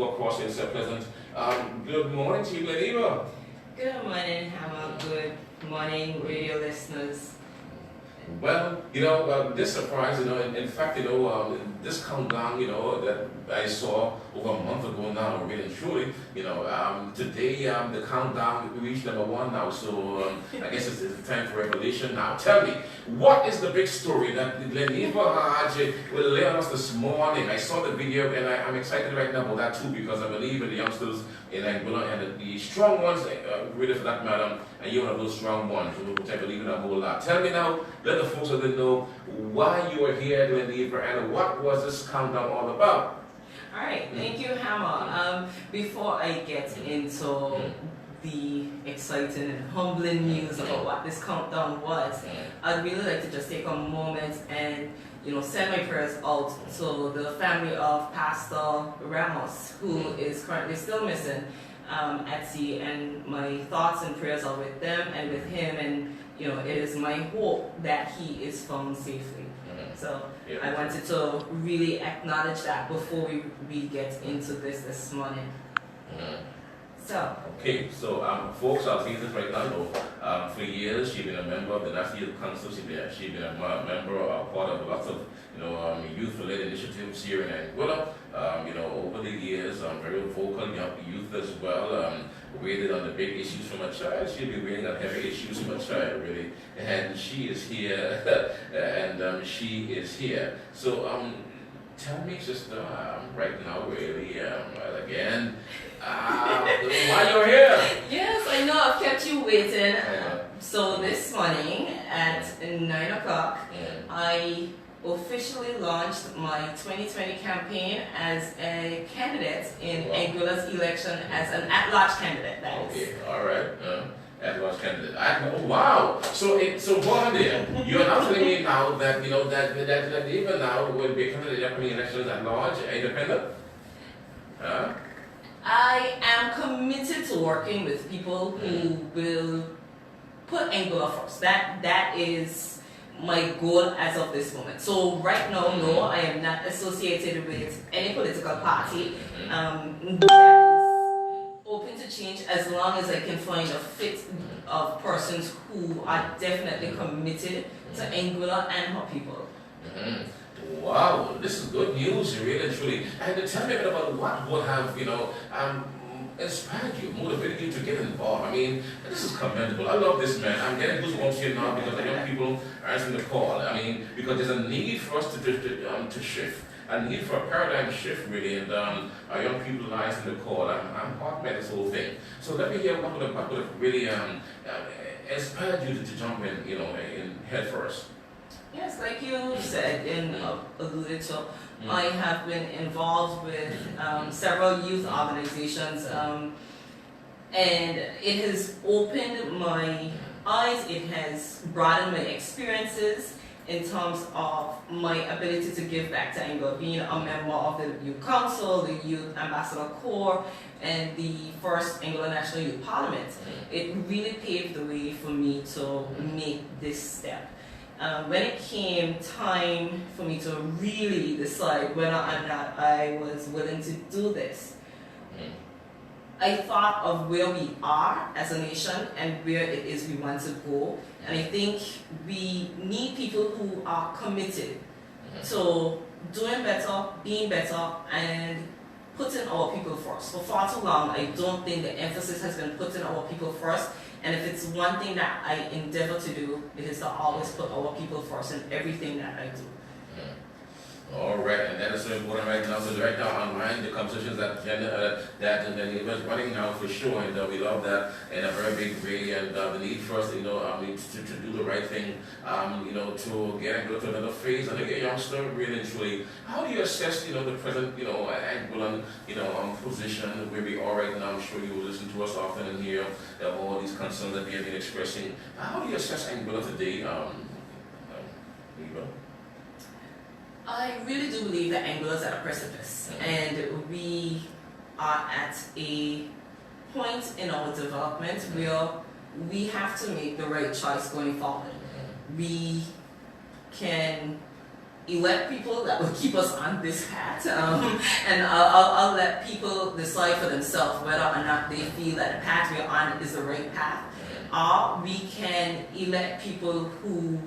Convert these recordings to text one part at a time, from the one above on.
go across in St. Pleasant. Good morning to you, Geneva. Good morning, Hammer. Good morning, radio listeners. Well, this surprise, in fact, this countdown, that I saw over a month ago now, really and truly, today the countdown, we reached #1 now, so I guess it's time for revelation. Now, tell me, what is the big story that Geneva Haji will lay on us this morning? I saw the video and I'm excited right now about that too, because I believe in the youngsters in Anguilla and the strong ones, really for that matter, and you're one of those strong ones, which I believe in a whole lot. Tell me now, let the folks out there know why you are here at Geneva and what was this countdown all about? All right, thank you, Hammer. Before I get into the exciting and humbling news about what this countdown was, I'd really like to just take a moment and send my prayers out to the family of Pastor Ramos, who is currently still missing at sea, and my thoughts and prayers are with them and with him, and it is my hope that he is found safely. So I wanted to really acknowledge that before we get into this morning. So. Okay, so folks, I'll say this right now. For years, she's been a member of the National Youth Council. She's been a member, part of lots of youth-led initiatives here in Anguilla. Over the years, very vocal youth as well. Waited on the big issues from a child. She'll be waiting on heavy issues from a child, really. And she is here, and she is here. So tell me, sister, right now, really, again, why you're here? Yes, I know I've kept you waiting. So this morning at 9 o'clock, I officially launched my 2020 campaign as a candidate in Anguilla's election as an at-large candidate. Okay, all right. At-large candidate. Wow. So go on there. You're not telling me now that that even now will be a candidate in the upcoming elections at large, independent? Huh? I am committed to working with people who will put Anguilla first. That is my goal as of this moment. So right now, no, I am not associated with any political party that is open to change, as long as I can find a fit of persons who are definitely committed to Anguilla and her people. Wow, this is good news, really and truly. And tell me a bit about what would have, inspired you, motivated you to get involved. I mean, this is commendable. I love this, man. I'm getting goosebumps here now because the young people are answering the call. I mean, because there's a need for us to shift. A need for a paradigm shift, really, and our young people are answering the call. I'm heart by this whole thing. So let me hear what would have really inspired you to jump in head first. Yes, like you said and alluded to, I have been involved with several youth organizations, and it has opened my eyes, it has broadened my experiences in terms of my ability to give back to Anguilla, being a member of the Youth Council, the Youth Ambassador Corps, and the first Anguilla National Youth Parliament. It really paved the way for me to make this step. When it came time for me to really decide whether or not I was willing to do this, I thought of where we are as a nation and where it is we want to go. And I think we need people who are committed to doing better, being better, and putting our people first. For far too long, I don't think the emphasis has been put in our people first. And if it's one thing that I endeavor to do, it is to always put our people first in everything that I do. All right, and that is so important right now. So right now online, the conversations that the event's running now for sure, and we love that in a very big way. And the need for us, to do the right thing, to get and go to another phase. And again, youngster, really and truly, how do you assess, the present, Anguillan, position where we are right now? I'm sure you will listen to us often and hear all these concerns that we have been expressing. How do you assess Anguilla today, Eva? I really do believe that Anguilla is at a precipice, and we are at a point in our development where we have to make the right choice going forward. We can elect people that will keep us on this path, and I'll let people decide for themselves whether or not they feel that the path we're on is the right path, or we can elect people who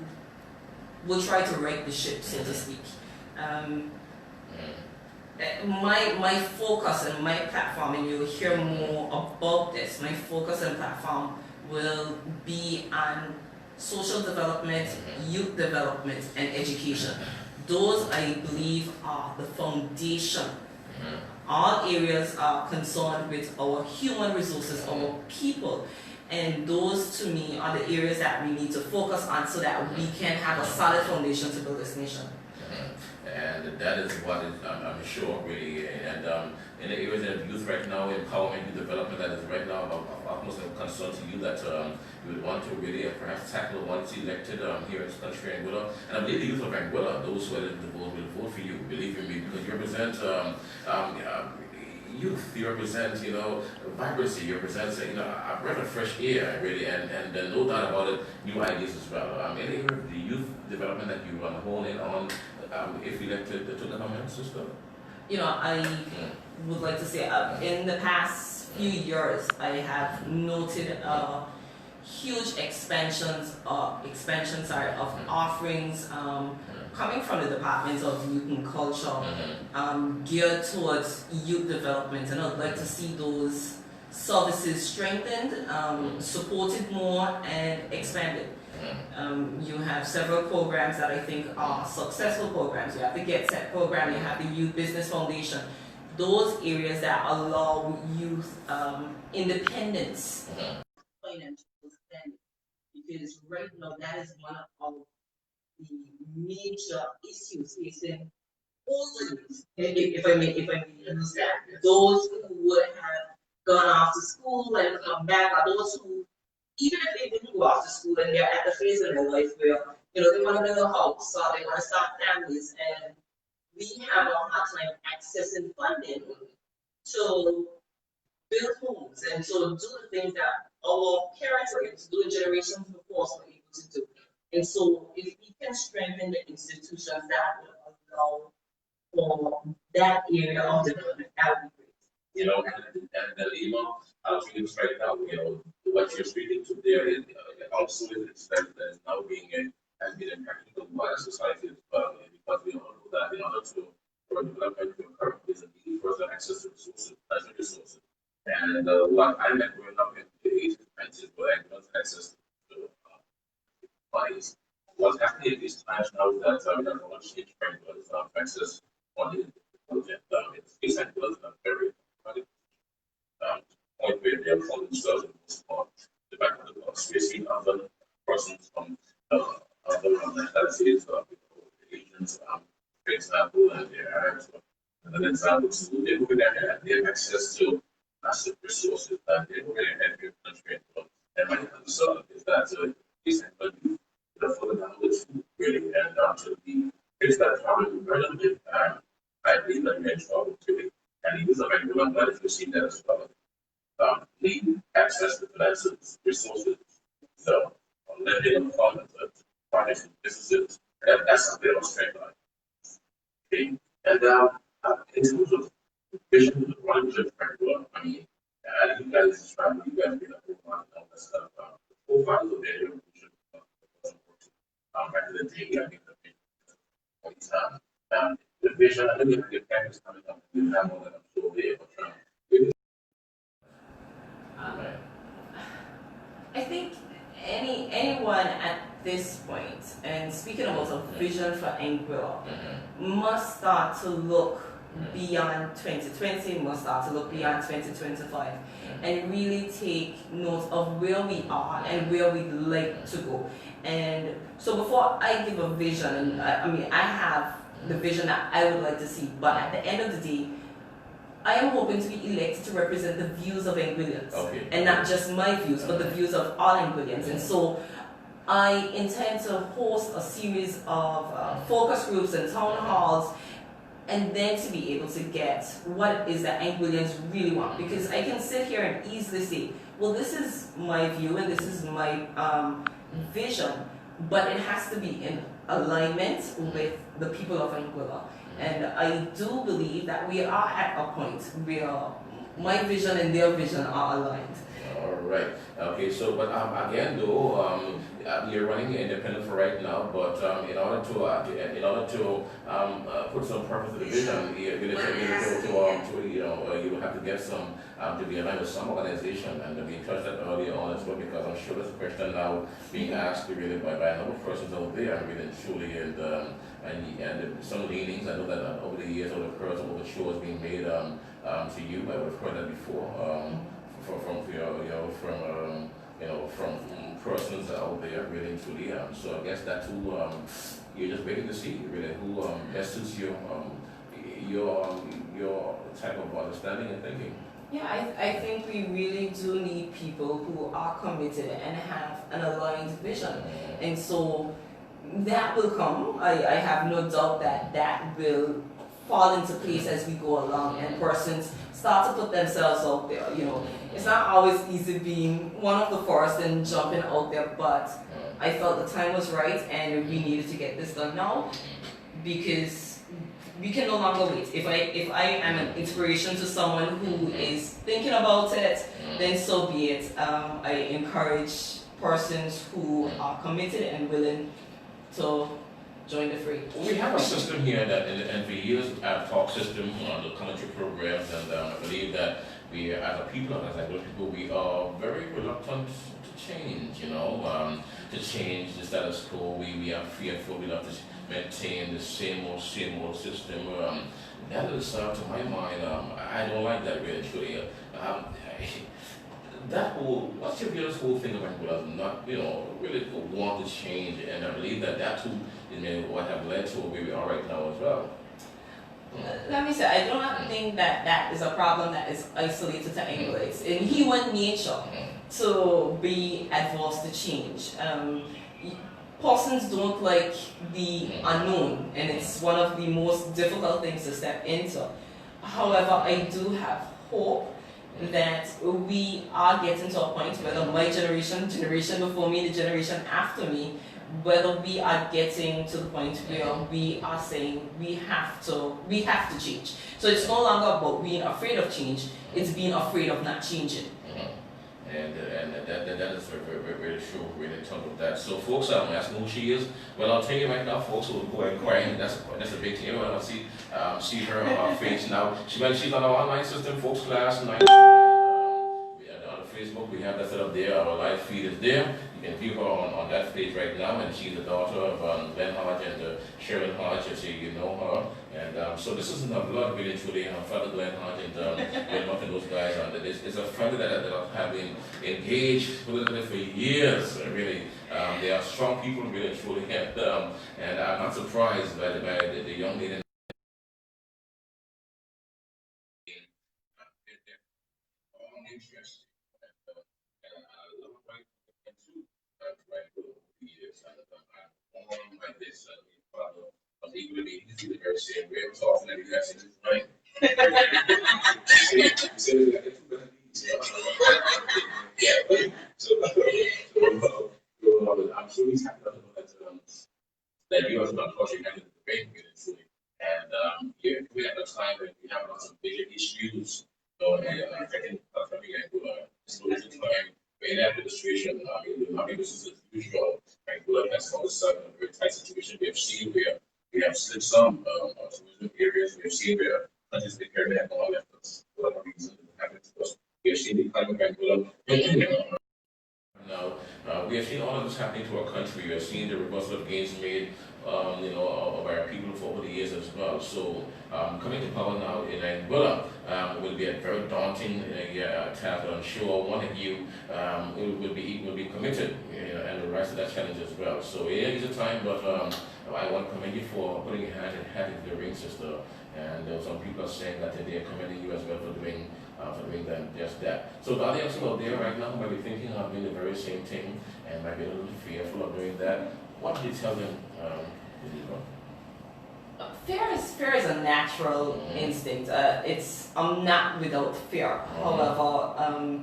will try to right the ship, so to speak. My focus and my platform, and you'll hear more about this, my focus and platform will be on social development, youth development, and education. Those, I believe, are the foundation. All areas are concerned with our human resources, our people, and those, to me, are the areas that we need to focus on so that we can have a solid foundation to build this nation. And that is what I'm sure really, and in the areas of youth right now, empowerment, youth development, that is right now of utmost concern to you that you would want to really perhaps tackle once elected here in this country, Anguilla. And I believe the youth of Anguilla, those who are eligible to vote, will vote for you, believe in me, because you represent youth, you represent, vibrancy, you represent, a breath of fresh air, really, and no doubt about it, new ideas as well. Any area of the youth development that you want to hone in on, if elected to the government system? I would like to say, in the past few years, I have noted huge expansions of offerings coming from the Department of Youth and Culture, geared towards youth development, and I'd like to see those services strengthened, supported more, and expanded. You have several programs that I think are successful programs. You have the Get Set program, you have the Youth Business Foundation. Those areas that allow youth independence, financial standing, because right now that is one of the major issues facing older youth. If I may understand, those who would have gone off to school and come back, or those who, even if they didn't go off to school and they're at the phase in their life where they want to build a house or they want to start families, and we have a hard time accessing funding to build homes and so do the things that our parents were able to do and generations before us were able to do. And so if we can strengthen the institutions that will allow for that area of development, that would be great. And Lima, I was really right now, what you're speaking to there is also is that is now being has been impacted by society as well, because we all know that in order to for development to occur, there's a need for the access to resources, natural resources. And what I met growing up in the 80s and 90s, where I got access to bodies. What's happening at these times now is that we have a much stage frame, but it's not access on the project. It's a very point where they are calling themselves in most part the back of the box. We're seeing other persons from other nationalities, Asians, for example, and they're Arabs. Another example, so they over there and they have access to massive resources that they already have in your country. And my concern is that these countries are falling down the food really, and to be face that problem relevant. I believe that we're in trouble too. And the use of everyone, but if you see that as well. Need access to finances, resources, so lending and funds, financing businesses, and that's a bit of a straight line. Okay, and in terms of vision of the project, I mean, you guys try, you guys get a whole lot of all that stuff. The profiles of their vision back in the day, I think the vision, I know you have the campus coming up, you have all that I'm sure there, but I think anyone at this point, and speaking about a vision for Anguilla, must start to look beyond 2020, must start to look beyond 2025, and really take note of where we are and where we'd like to go. And so before I give a vision, I have the vision that I would like to see, but at the end of the day, I am hoping to be elected to represent the views of Anguillians, and not just my views, but the views of all Anguillians. And so I intend to host a series of focus groups and town halls, and then to be able to get what it is that Anguillians really want. Because I can sit here and easily say, well, this is my view and this is my vision, but it has to be in alignment with the people of Anguilla. And I do believe that we are at a point where my vision and their vision are aligned. All right. Okay. So, but again, though, you're running independent for right now. But in order to put some purpose to the vision, you will have to get some to be aligned with some organization, and we touched that earlier on as well, because I'm sure there's a question now being asked really by a number of persons out there, really truly, and some leanings. I know that over the years, over the course of the shows being made to you, I would have heard that before. From persons out there, really and truly. So I guess that too, you're just waiting to see really who best suits your type of understanding and thinking. Yeah, I think we really do need people who are committed and have an aligned vision. And so that will come. I have no doubt that will fall into place as we go along, and persons start to put themselves out there. It's not always easy being one of the first and jumping out there, but I felt the time was right and we needed to get this done now, because we can no longer wait. If I am an inspiration to someone who is thinking about it, then so be it. I encourage persons who are committed and willing to join the fray. We have a system here and for years, our talk system on the commentary programs, and I believe that we, as a people, as Anguilla people, we are very reluctant to change, to change the status quo. We are fearful, we love to maintain the same old system. That is, to my mind, I don't like that really, truly. What's your biggest whole thing about Anguilla? Not, really want to change, and I believe that too is what have led to where we are right now as well. Let me say, I do not think that is a problem that is isolated to Anguilla. It's in human nature to be adverse to change. Persons don't like the unknown, and it's one of the most difficult things to step into. However, I do have hope that we are getting to a point, whether my generation before me, the generation after me, whether we are getting to the point where we are saying we have to change. So it's no longer about being afraid of change, it's being afraid of not changing. And that is very true, really, in terms of that. So folks, I'm asking who she is. Well, I'll tell you right now, folks, who are inquiring, that's a big thing. Everyone will see her on our face now. She's on our online system, folks, Klass 9. On Facebook, we have that set up there. Our live feed is there. You can view her on that page right now, and she's the daughter of Glenn Hodge and Sharon Hodge, so you know her. And so this isn't a blood really truly. Her father Glenn Hodge and those guys. It's a family that have been engaged politically for years. Really, they are strong people, really truly, and I'm not surprised by the young lady. Like this, equally easy to very same way. So often that you guys in this right. I'm sure he's happy that you also not causing having the debate with it. And we have a time when we have lots of bigger issues. And I think so it's a time in administration, this is a usual. Anguilla has all of a sudden a very tight situation. We have seen where we have slipped some tourism areas. We have seen where countries declare they have no left us for whatever reason it happened to us. We have seen the climate of Anguilla. Now, we have seen all of this happening to our country. We have seen the reversal of gains made, of our people for over the years as well. So, coming to power now in Anguilla will be a very daunting task. I'm sure one of you will be committed and will rise to that challenge as well. So, yeah, it's a time, but I want to commend you for putting your hand into the ring, sister. And some people are saying that they are commending you as well for doing just that. So the audience out there right now might be thinking of doing the very same thing and might be a little fearful of doing that. What do you tell them? Fear is a natural instinct. I'm not without fear. However,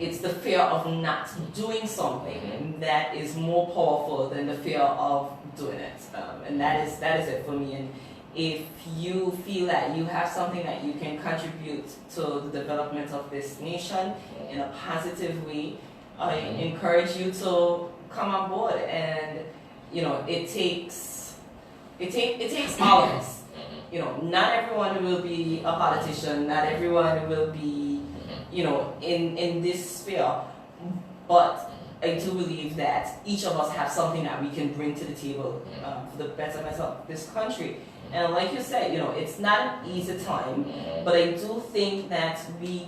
it's the fear of not doing something that is more powerful than the fear of doing it, and that is it for me. And if you feel that you have something that you can contribute to the development of this nation in a positive way, I encourage you to come on board. And it takes all of us. Not everyone will be a politician, not everyone will be in this sphere, but I do believe that each of us have something that we can bring to the table for the betterment of this country. And like you said, it's not an easy time, but I do think that we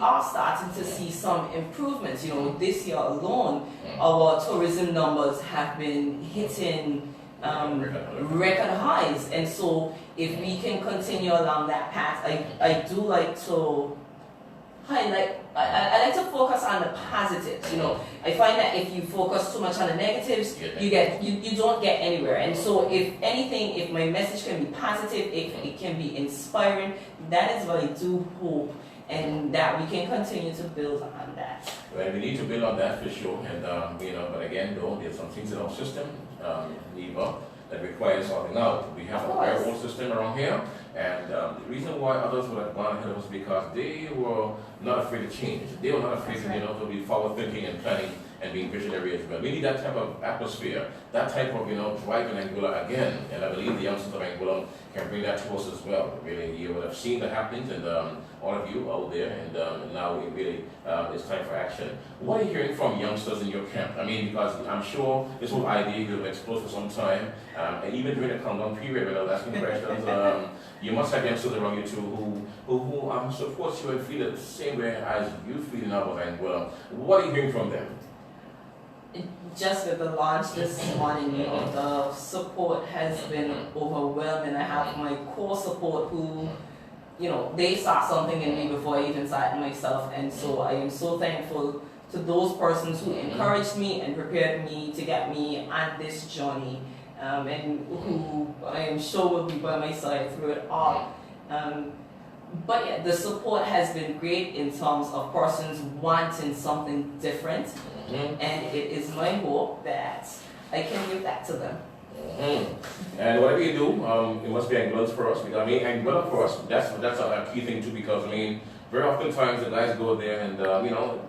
are starting to see some improvements. This year alone, our tourism numbers have been hitting record highs, and so if we can continue along that path, I do like to highlight. I like to focus on the positives. I find that if you focus too much on the negatives, you don't get anywhere. And so, if anything, if my message can be positive, if it can be inspiring, that is what I do hope, and that we can continue to build on that. Well, we need to build on that for sure, and but again, though, there's some things in our system, Eva, that requires sorting out. We have a very old system around here, and the reason why others would have gone ahead was because they were not afraid to change. They were not afraid to be forward thinking and planning and being visionary as well. We need that type of atmosphere, that type of drive in Anguilla again, and I believe the youngsters of Anguilla can bring that to us as well. Really, you would have seen the happenings, and all of you out there, and now it really it's time for action. What are you hearing from youngsters in your camp? I mean, because I'm sure this whole idea will explode for some time, and even during the countdown period when I was asking questions, you must have youngsters around you too who support you and feel the same way as you feel now about Anguilla. What are you hearing from them? Just with the launch this morning, the support has been overwhelming. I have my core support who, they saw something in me before I even saw it in myself, and so I am so thankful to those persons who encouraged me and prepared me to get me on this journey, and who I am sure will be by my side through it all. But yeah, the support has been great in terms of persons wanting something different, and it is my hope that I can give that to them. And whatever you do, it must be Anguillans for us, because Anguilla for us, that's a key thing too, because very often times the guys go there and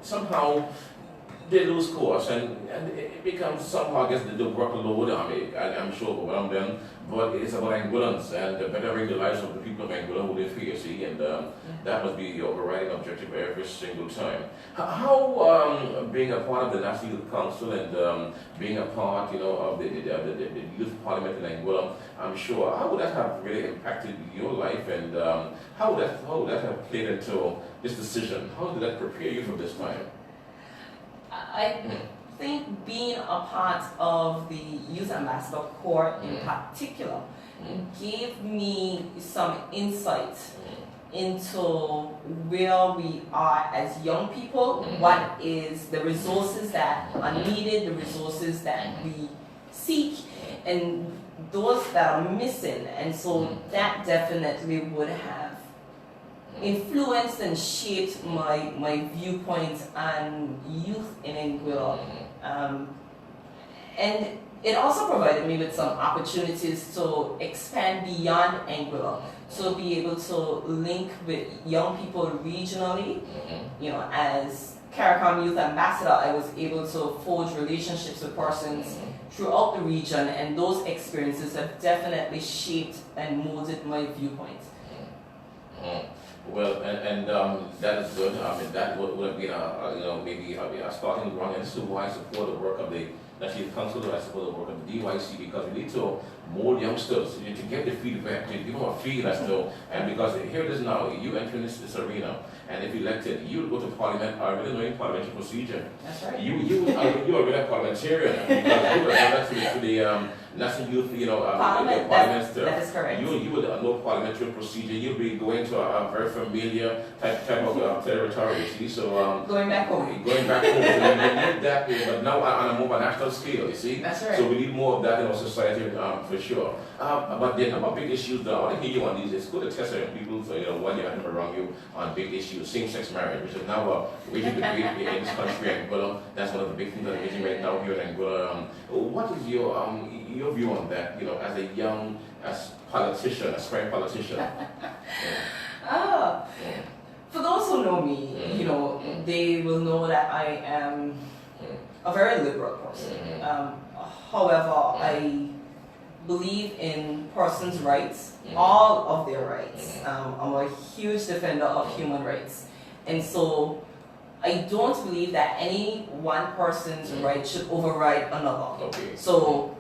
somehow they lose course, and it becomes somehow, I guess, the workload. I'm sure for what I'm doing, but it's about Anguillans and bettering the lives of the people of Anguilla who live here, see, and that must be the overriding objective every single time. How being a part of the National Youth Council and being a part, of the Youth Parliament in Anguilla, I'm sure, how would that have really impacted your life, and how would that have played into this decision? How did that prepare you for this time? I think being a part of the Youth Ambassador Corps in particular gave me some insight into where we are as young people, what is the resources that are needed, the resources that we seek, and those that are missing. And so that definitely would have influenced and shaped my viewpoint on youth in Anguilla. And it also provided me with some opportunities to expand beyond Anguilla, to be able to link with young people regionally. As CARICOM Youth Ambassador, I was able to forge relationships with persons throughout the region, and those experiences have definitely shaped and molded my viewpoint. Well, and that is good. That would have been maybe a starting ground, and so why I support the work of the National Youth Council, I support the work of the DYC, because we need to mold youngsters, to get the feedback, to give them a feel as to, and because here it is now, you enter this arena, and if elected, you will go to Parliament, are really knowing parliamentary procedure. That's right. You are really a parliamentarian, because you will go to the National Youth, Parliament, that is correct. You would know parliamentary procedure. You'll be going to a very familiar type of territory. See, so going back home. Going back home. So we need that, but now on a more national scale. You see. That's right. So we need more of that in our society for for sure. But there are a number of big issues that I want to hear you on these. It's good to test certain people, so, when you have them around you on big issues. Same-sex marriage, which is now a raging debate in this country, Anguilla. That's one of the big things that are raging right now here in Anguilla. What is your view on that, as a young, as politician, aspiring politician? For those who know me, they will know that I am a very liberal person. However, I believe in persons' rights, all of their rights. I'm a huge defender of human rights. And so I don't believe that any one person's right should override another. Okay. So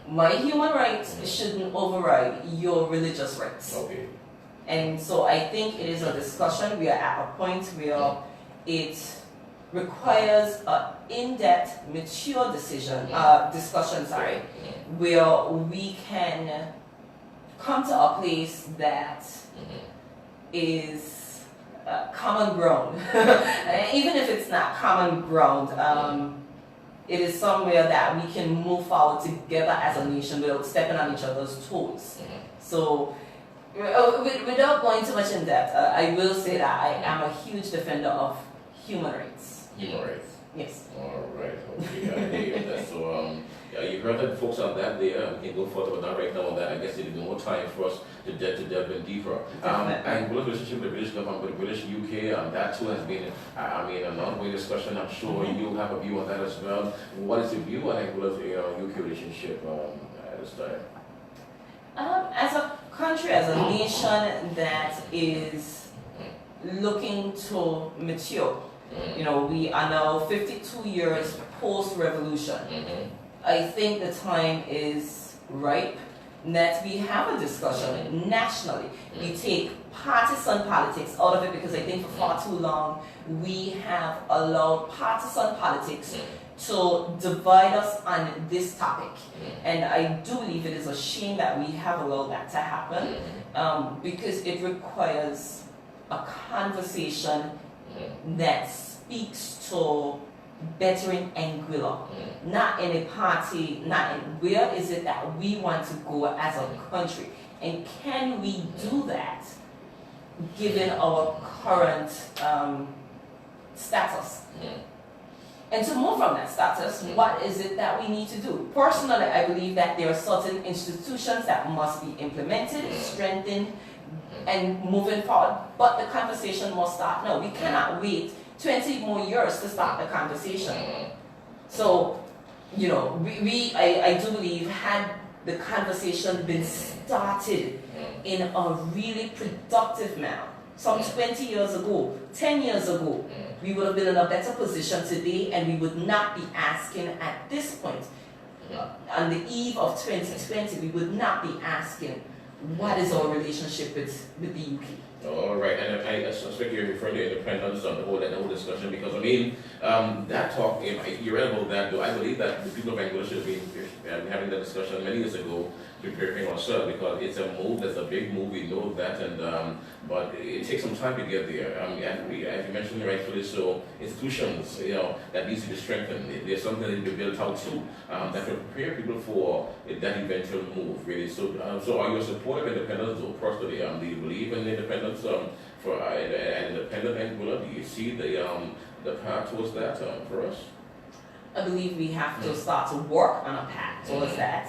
my human rights shouldn't override your religious rights. Okay. And so I think it is a discussion. We are at a point where it requires an in-depth, mature discussion, where we can come to a place that is common ground. Even if it's not common ground, it is somewhere that we can move forward together as a nation without stepping on each other's toes. So, without going too much in depth, I will say that I am a huge defender of human rights. Human rights. Yes. All right. Okay. I hear that. So, you heard that, folks out there. We can go further, but not right now on that. I guess it is more time for us to delve in deeper. And what relationship with the British government, with the British UK, that too has been, an ongoing discussion. I'm sure you have a view on that as well. What is your view on Angola's UK relationship at this time? As a country, as a nation that is looking to mature, we are now 52 years post-revolution. I think the time is ripe that we have a discussion nationally. We take partisan politics out of it, because I think for far too long we have allowed partisan politics to divide us on this topic. And I do believe it is a shame that we have allowed that to happen, because it requires a conversation that speaks to bettering Anguilla, not in a party, not in where is it that we want to go as a country, and can we do that given our current status? And to move from that status, what is it that we need to do? Personally, I believe that there are certain institutions that must be implemented, strengthened, and moving forward. But the conversation must start now. We cannot wait 20 more years to start the conversation. So, I do believe, had the conversation been started in a really productive manner, some 20 years ago, 10 years ago, we would have been in a better position today, and we would not be asking at this point, on the eve of 2020, we would not be asking, what is our relationship with the UK? All right, and I suspect you're referring to independence on the whole discussion, because that talk, you're right about that, though. I believe that the people of Anguilla should be having that discussion many years ago, preparing ourselves, because it's a move, that's a big move, we know that, and but it takes some time to get there. And we, as you mentioned rightfully so, institutions, that needs to be strengthened. There's something that needs to be built out too, that will prepare people for that eventual move, really. So, so are you a supporter of independence, or personally, do you believe in independence for an independent Anguilla? Do you see the path towards that for us? I believe we have to start to work on a path towards that.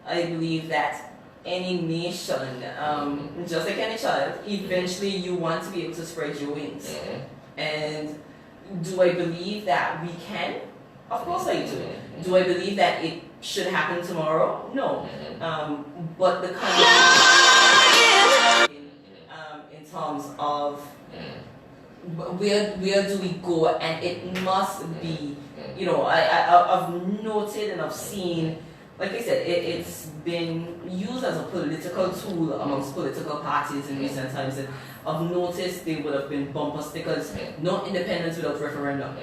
I believe that any nation, just like any child, eventually you want to be able to spread your wings. And do I believe that we can? Of course I do. Do I believe that it should happen tomorrow? No. But the conversation in terms of where do we go, and it must be, I've noted and I've seen, like I said, it's been used as a political tool amongst political parties in recent times, and I've noticed there would have been bumper stickers, no independence without referendum.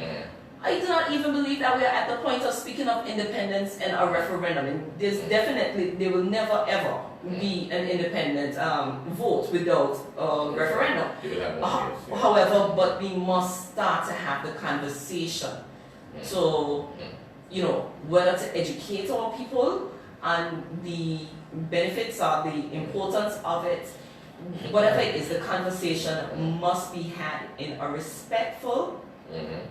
I do not even believe that we are at the point of speaking of independence and a referendum. And there will never ever be an independent vote without a referendum. However, but we must start to have the conversation. So, whether to educate our people, and the benefits or the importance of it, whatever it is, the conversation must be had in a respectful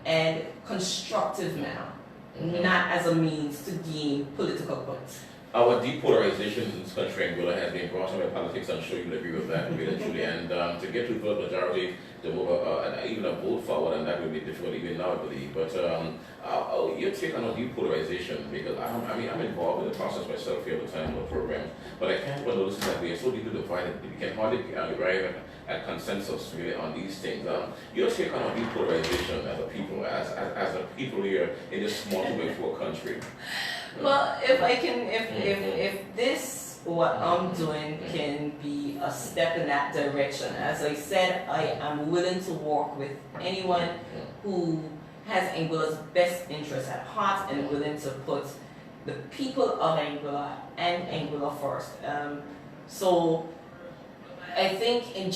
and constructive manner, not as a means to gain political points. Our depolarization in this country, Anguilla, has been brought up by politics. I'm sure you'll agree with that, really, truly. And to get to the majority to move and even a vote forward, and that will be difficult even now, I believe. But your take on depolarization, because I'm involved in the process myself here at the time of the program, but I can't but notice that we are so deeply divided. We can hardly arrive at consensus really on these things. Your take on depolarization as a people, as a people here in this small 2x4 country. Well, if this, what I'm doing, can be a step in that direction, as I said, I am willing to work with anyone who has Anguilla's best interest at heart and willing to put the people of Anguilla and Anguilla first. So I think in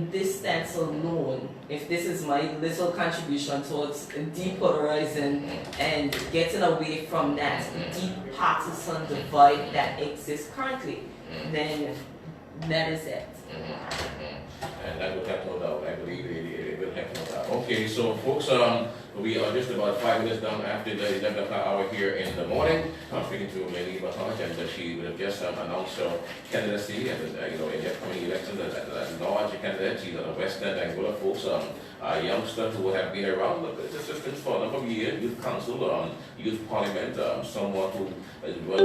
this stance alone, if this is my little contribution towards depolarizing and getting away from that deep partisan divide that exists currently, then that is it. And that will have no doubt. I believe it will have no doubt. Okay, so folks, we are just about 5 minutes down after the 11 o'clock hour here in the morning. I'm speaking to Lady Bahaj, and she will have just announced her candidacy and in the upcoming elections as a large candidate. She's a West End Anguilla folks, a youngster who have been around the system for a number of years, youth council, youth parliament, someone who is well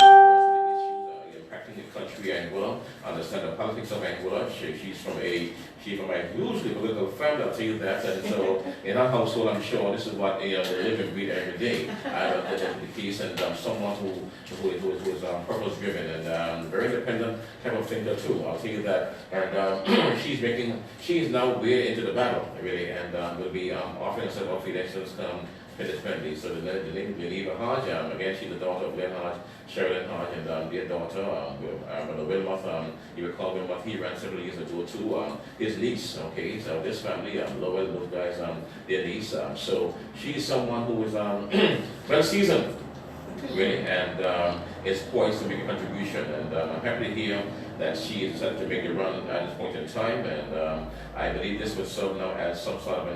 impacting the country Anguilla, understand the politics of Anguilla. She's from a hugely political family, I'll tell you that. And so in our household, I'm sure this is what they live and breathe every day. That's the case, and someone who is purpose driven and very independent type of thinker too. I'll tell you that. And she is now way into the battle really, and will be offering herself off elections come 2020. So the name is Lady Bahaj. Again, she's the daughter of Glenn Hodge, Sherilyn Hodge, and their daughter, Wilmoth. You recall Wilmoth, he ran several years ago too. His niece, okay, so this family, Lowell, those guys, their niece. So she's someone who is well seasoned, really, and is poised to make a contribution. And I'm happy to hear that she has decided to make a run at this point in time, and I believe this would serve now as some sort of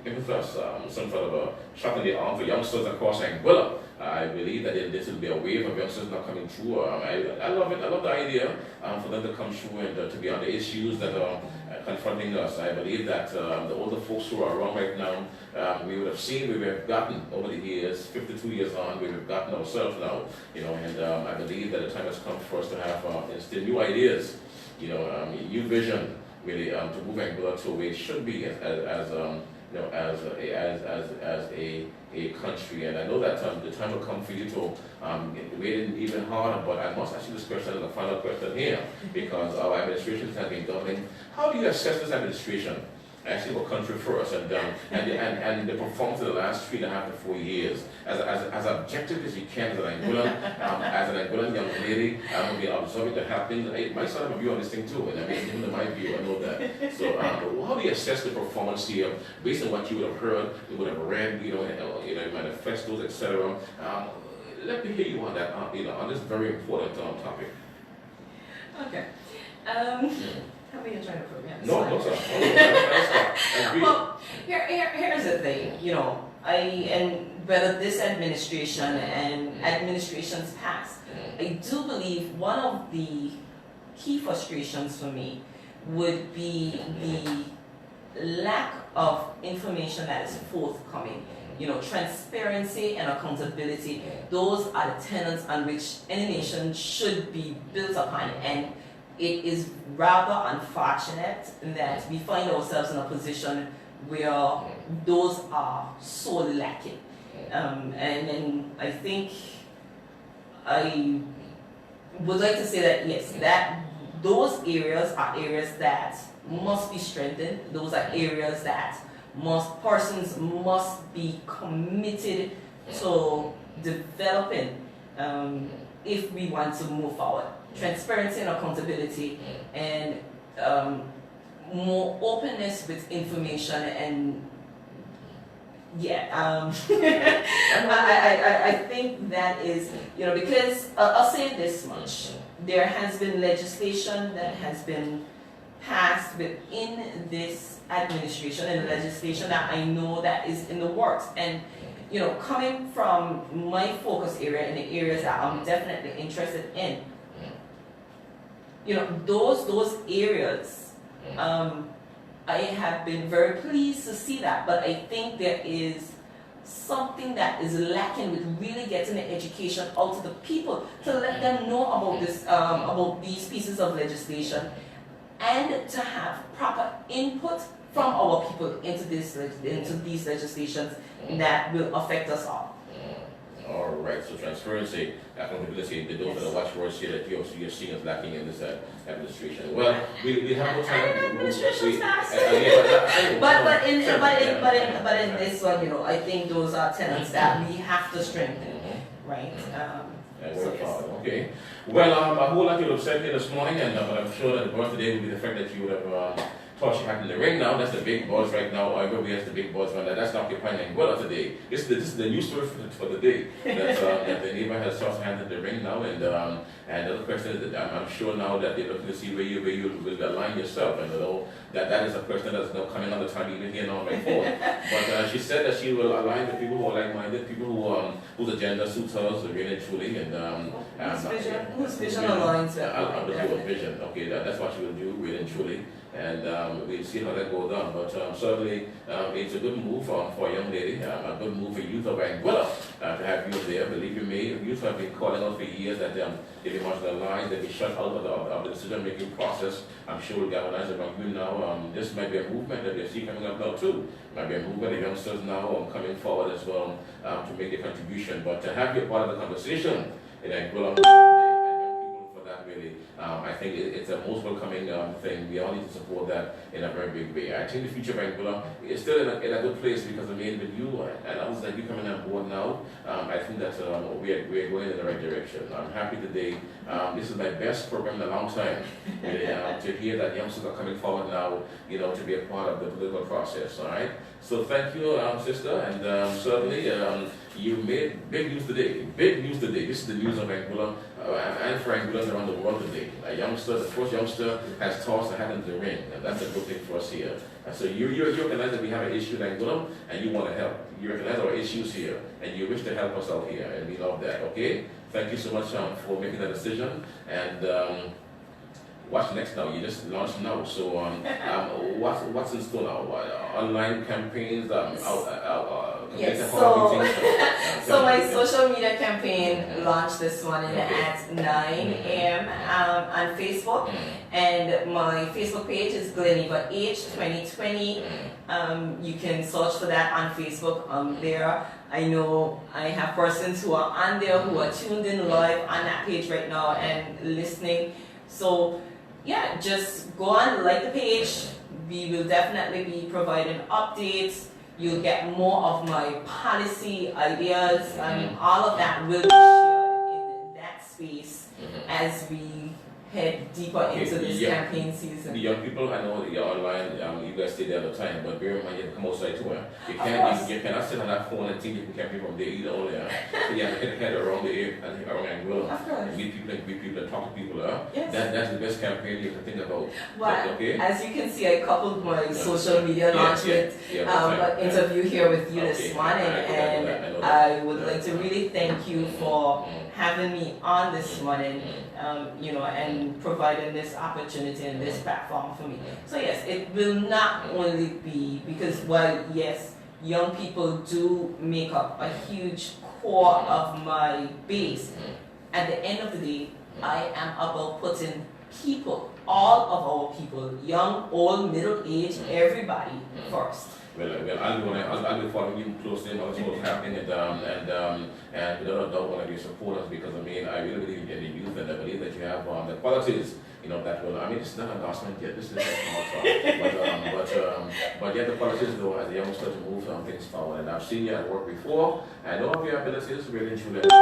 impetus, some sort of a shot in the arm for youngsters across Anguilla. I believe that this will be a wave of youngsters not coming through. I love it. I love the idea for them to come through and to be on the issues that are confronting us. I believe that the older folks who are around right now, we would have seen, we have gotten over the years, 52 years on, we have gotten ourselves now, and I believe that the time has come for us to have instill new ideas, new vision, really, to move Anguilla to where it should be as a country. And I know that the time will come for you to wait even harder, but I must ask you this question as a final question here, because our administration has been governing. How do you assess this administration? Actually, for country first, and the performance of the last 3.5 to 4 years, as objective as you can as an Anguillan young lady, I'm going to be observing the happenings. My son have a view on this thing too, and I mean, even my view, I know that. So, how do you assess the performance here, based on what you would have heard, you would have read, manifestos, etc.? Let me hear you on that, on this very important topic. Okay. How are you trying to put me on? No, sir. Well, here's the thing, and whether this administration and administrations past, I do believe one of the key frustrations for me would be the lack of information that is forthcoming. Transparency and accountability, those are the tenets on which any nation should be built upon, and it is rather unfortunate that we find ourselves in a position where those are so lacking. And I think I would like to say that yes, that those areas are areas that must be strengthened. Those are areas that persons must be committed to developing if we want to move forward. Transparency and accountability, and more openness with information, and Yeah, I think that is, because I'll say this much. There has been legislation that has been passed within this administration and legislation that I know that is in the works. And, coming from my focus area and the areas that I'm definitely interested in, those areas, I have been very pleased to see that, but I think there is something that is lacking with really getting the education out to the people to let them know about this, about these pieces of legislation, and to have proper input from our people into these legislations that will affect us all. All right, so transparency, accountability, those are the watchwords here that you're seeing as lacking in this administration. Well, we have no time. Administration's fast. But in this one, I think those are tenets that we have to strengthen, right? So yes. Okay. Well, a whole lot you have said here this morning, and but I'm sure that the buzz today will be the fact that you would have thought you had in the ring now. That's the big buzz right now. Everybody has the big buzz right now. That's not occupying Anguilla today. This is the news story for the day. That the neighbor has tossed hand in the ring now, and the other question is that I'm sure now that they're looking to see where you will align yourself, and that is a question that's now coming on the time even here now on my phone. But she said that she will align with people who are like-minded, people whose agenda suits hers really and truly, and whose vision aligns with vision. Okay, that's what she will do really and truly. And we'll see how that goes on. But certainly, it's a good move for a young lady, a good move for youth of Anguilla to have you there. Believe you me, youth have been calling out for years that they be marginalized, they be shut out of the decision-making process. I'm sure we'll galvanize around you now. This might be a movement that they see coming up now too. Might be a movement of youngsters now coming forward as well to make a contribution. But to have you part of the conversation in Anguilla that really, I think it's a most welcoming thing. We all need to support that in a very big way. I think the future of Anguilla is still in a good place because of me with you and others like you coming on board now. I think that we are going in the right direction. I'm happy today. This is my best program in a long time. To hear that youngsters are coming forward now, to be a part of the political process. All right. So thank you, sister, and certainly you made big news today. Big news today. This is the news of Anguilla and for Anguillas around the world today. A youngster, the first youngster, has tossed a hat into the ring, and that's a good thing for us here. And so you recognize that we have an issue in Anguilla, and you want to help. You recognize our issues here, and you wish to help us out here, and we love that. Okay? Thank you so much for making that decision, and. What's next now? You just launched now, so what's in store now? Online campaigns, yes. So my social media campaign launched this morning at 9 a.m. On Facebook, and my Facebook page is Gleneva H 2020. You can search for that on Facebook. There, I know I have persons who are on there who are tuned in live on that page right now and listening. So. Yeah, just go on, like the page. We will definitely be providing updates. You'll get more of my policy ideas, and all of that will be shared in that space as we head deeper into this campaign season. The young people, I know you're online, you guys stay there all the time, but bear in mind you have to come outside too. You cannot sit on that phone and think you can campaign from there either or there. So you have to head around the area and around Anguilla and meet people and talk to people. Yes. That's the best campaign you can think about. Well, as you can see, I coupled my social media launch with interview here with you this morning, and I would like to really thank you for having me on this morning, and providing this opportunity and this platform for me. So yes, it will not only be because while yes, young people do make up a huge core of my base, at the end of the day, I am about putting people, all of our people, young, old, middle age, everybody first. Well, I'll be following you closely and also what's happening, and without a doubt, one of your supporters, because I really believe in the youth, and I believe that you have the qualities, that will. This is not an endorsement yet. This is not but yet the qualities, though, as a youngster to move things forward. And I've seen you at work before. I know of your abilities, really and truly. On a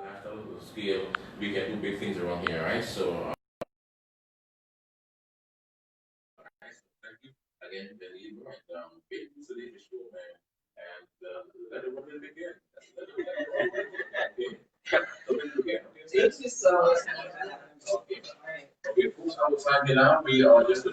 national scale, we can do big things around here, right? So. Thank you again, big news today for sure, man. So it's kind of that. Okay, folks, I will sign it out. We are just